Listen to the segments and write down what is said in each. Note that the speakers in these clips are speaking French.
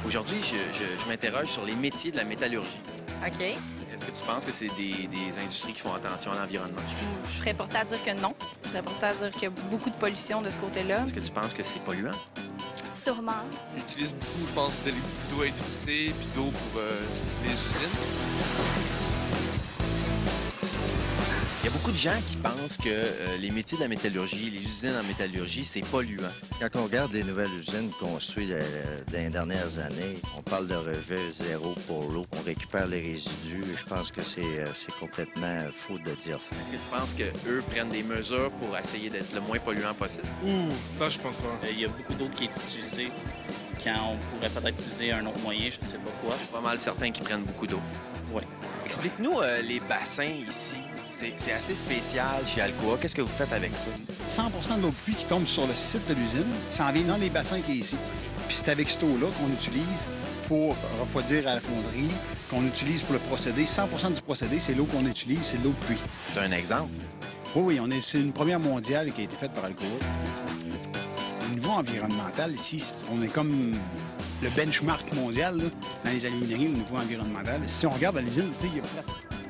Aujourd'hui, je m'interroge sur les métiers de la métallurgie. OK. Est-ce que tu penses que c'est des industries qui font attention à l'environnement? Je serais portée à dire que non. Je serais portée à dire qu'il y a beaucoup de pollution de ce côté-là. Est-ce que tu penses que c'est polluant? Sûrement. On utilise beaucoup, je pense, d'hydroélectricité puis d'eau pour les usines. Il y a beaucoup de gens qui pensent que les métiers de la métallurgie, les usines en métallurgie, c'est polluant. Quand on regarde les nouvelles usines construites dans les dernières années, on parle de rejet zéro pour l'eau. On récupère les résidus. Je pense que c'est complètement faux de dire ça. Est-ce que tu penses qu'eux prennent des mesures pour essayer d'être le moins polluant possible? Ça, je pense pas. Il y a beaucoup d'eau qui est utilisée quand on pourrait peut-être utiliser un autre moyen, je ne sais pas quoi. Pas mal certains qui prennent beaucoup d'eau. Oui. Explique-nous les bassins ici. C'est assez spécial chez Alcoa. Qu'est-ce que vous faites avec ça? 100 de l'eau de pluie qui tombe sur le site de l'usine s'en vient dans les bassins qui est ici. Puis c'est avec cette eau-là qu'on utilise pour refroidir à la fonderie, qu'on utilise pour le procédé. 100 du procédé, c'est l'eau qu'on utilise, c'est l'eau de pluie. Tu as un exemple? Oui, c'est une première mondiale qui a été faite par Alcoa. Au niveau environnemental, ici, on est comme le benchmark mondial là, dans les alumineries au niveau environnemental. Si on regarde à l'usine, il y a plein.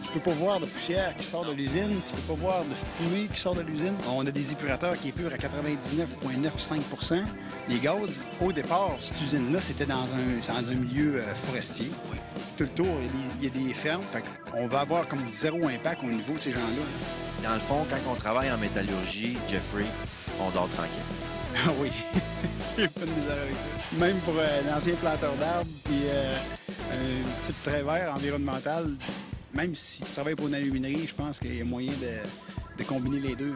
Tu peux pas voir de poussière qui sort de l'usine, tu peux pas voir de fumée qui sort de l'usine. On a des épurateurs qui épurent à 99,95 les gaz. Au départ, cette usine-là, c'était dans un milieu forestier. Tout le tour, il y a des fermes. Fait on va avoir comme zéro impact au niveau de ces gens-là. Dans le fond, quand on travaille en métallurgie, Jeffrey, on dort tranquille. Ah oui, j'ai pas de misère avec ça. Même pour l'ancien planteur d'arbres, puis un type très vert environnemental, même si tu travailles pour une aluminerie, je pense qu'il y a moyen de combiner les deux.